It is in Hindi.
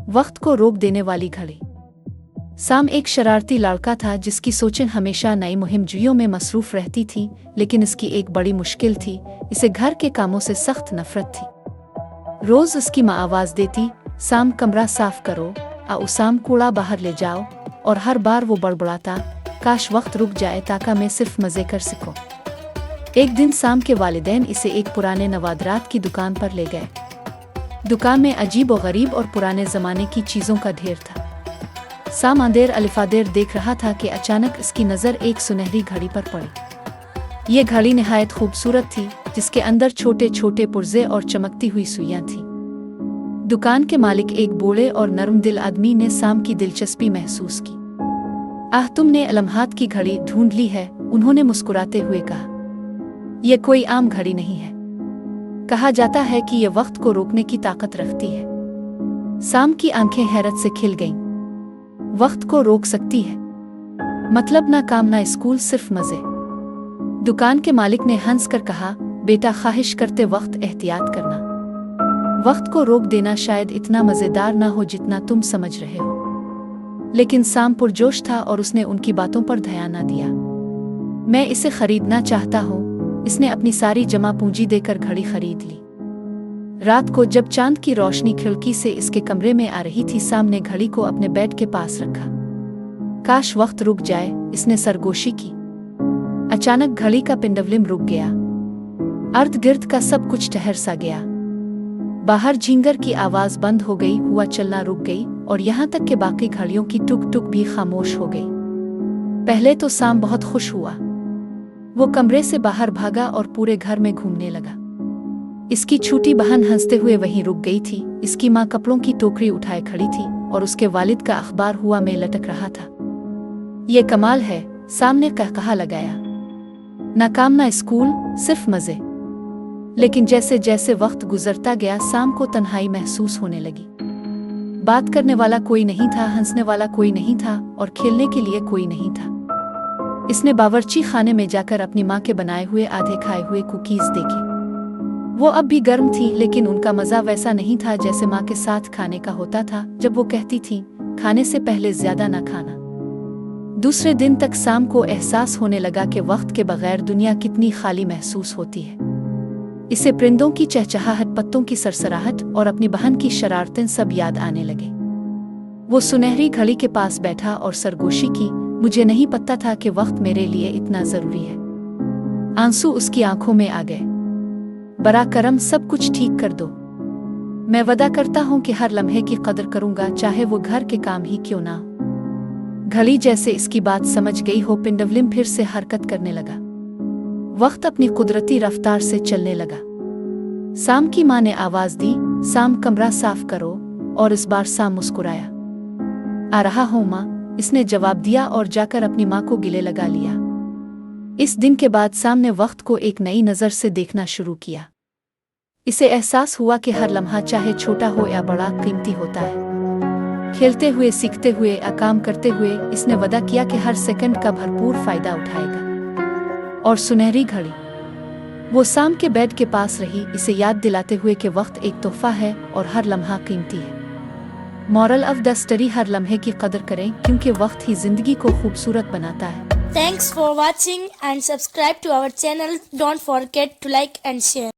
वक्त को रोक देने वाली घड़ी। साम एक शरारती लड़का था जिसकी सोचें हमेशा नई मुहिमजुइयों में मसरूफ रहती थी, लेकिन इसकी एक बड़ी मुश्किल थी, इसे घर के कामों से सख्त नफरत थी। रोज उसकी माँ आवाज देती, साम कमरा साफ करो, साम कूड़ा बाहर ले जाओ, और हर बार वो बड़बड़ाता, काश वक्त रुक जाए ताकि मैं सिर्फ मजे कर सकूं। एक दिन साम के वालिदैन इसे एक पुराने नवादरात की दुकान पर ले गए। दुकान में अजीब और गरीब और पुराने जमाने की चीजों का ढेर था। साम अंधेर अलिफादेर देख रहा था कि अचानक इसकी नज़र एक सुनहरी घड़ी पर पड़ी। ये घड़ी निहायत खूबसूरत थी, जिसके अंदर छोटे छोटे पुर्जे और चमकती हुई सुइयां थीं। दुकान के मालिक एक बूढ़े और नरम दिल आदमी ने साम की दिलचस्पी महसूस की। तुमने लम्हात की घड़ी ढूंढ ली है, उन्होंने मुस्कुराते हुए कहा। यह कोई आम घड़ी नहीं है। कहा जाता है कि यह वक्त को रोकने की ताकत रखती है। साम की आंखें हैरत से खिल गईं। वक्त को रोक सकती है? मतलब ना काम ना स्कूल, सिर्फ मजे। दुकान के मालिक ने हंस कर कहा, बेटा, ख्वाहिश करते वक्त एहतियात करना। वक्त को रोक देना शायद इतना मजेदार ना हो जितना तुम समझ रहे हो। लेकिन साम पुरजोश था और उसने उनकी बातों पर ध्यान न दिया। मैं इसे खरीदना चाहता हूँ। इसने अपनी सारी जमा पूंजी देकर घड़ी खरीद ली। रात को जब चांद की रोशनी खिड़की से इसके कमरे में आ रही थी, साम ने घड़ी को अपने बेड के पास रखा। काश वक्त रुक जाए, इसने सरगोशी की। अचानक घड़ी का पेंडुलम रुक गया। अर्ध गिर्द का सब कुछ ठहर सा गया। बाहर झींगर की आवाज बंद हो गई, हुआ चलना रुक गई, और यहाँ तक कि बाकी घड़ियों की टुक टुक भी खामोश हो गई। पहले तो साम बहुत खुश हुआ। वो कमरे से बाहर भागा और पूरे घर में घूमने लगा। इसकी छोटी बहन हंसते हुए वहीं रुक गई थी। इसकी माँ कपड़ों की टोकरी उठाए खड़ी थी और उसके वालिद का अखबार हुआ में लटक रहा था। ये कमाल है, साम ने कहकहा लगाया। ना काम ना स्कूल, सिर्फ मजे। लेकिन जैसे जैसे वक्त गुजरता गया, साम को तन्हाई महसूस होने लगी। बात करने वाला कोई नहीं था, हंसने वाला कोई नहीं था, और खेलने के लिए कोई नहीं था। इसने बावर्ची खाने में जाकर अपनी माँ के बनाए हुए आधे खाए हुए कुकीज देखे। वो अब भी गर्म थी, लेकिन उनका मजा वैसा नहीं था जैसे माँ के साथ खाने का होता था, जब वो कहती थी, खाने से पहले ज्यादा ना खाना। दूसरे दिन तक साम को एहसास होने लगा कि वक्त के बगैर दुनिया कितनी खाली महसूस होती है। इसे परिंदों की चहचहाहट, पत्तों की सरसराहट और अपनी बहन की शरारतें सब याद आने लगे। वो सुनहरी घड़ी के पास बैठा और सरगोशी की, मुझे नहीं पता था कि वक्त मेरे लिए इतना जरूरी है। आंसू उसकी आंखों में आ गए। बरा करम, सब कुछ ठीक कर दो। मैं वादा करता हूँ कि हर लम्हे की कदर करूंगा, चाहे वो घर के काम ही क्यों ना हो। घड़ी जैसे इसकी बात समझ गई हो, पेंडुलम फिर से हरकत करने लगा। वक्त अपनी कुदरती रफ्तार से चलने लगा। साम की माँ ने आवाज दी, साम कमरा साफ करो, और इस बार साम मुस्कुराया। आ रहा हूँ माँ, इसने जवाब दिया और जाकर अपनी माँ को गले लगा लिया। इस दिन के बाद साम ने वक्त को एक नई नज़र से देखना शुरू किया। इसे एहसास हुआ कि हर लम्हा, चाहे छोटा हो या बड़ा, कीमती होता है। खेलते हुए, सीखते हुए या काम करते हुए, इसने वादा किया कि हर सेकंड का भरपूर फायदा उठाएगा। और सुनहरी घड़ी वो साम के बेड के पास रही, इसे याद दिलाते हुए कि वक्त एक तोहफा है और हर लम्हा कीमती है। मॉरल ऑफ द स्टोरी, हर लम्हे की कदर करें, क्योंकि वक्त ही जिंदगी को खूबसूरत बनाता है। Thanks for watching and subscribe to our channel. Don't forget to like and share.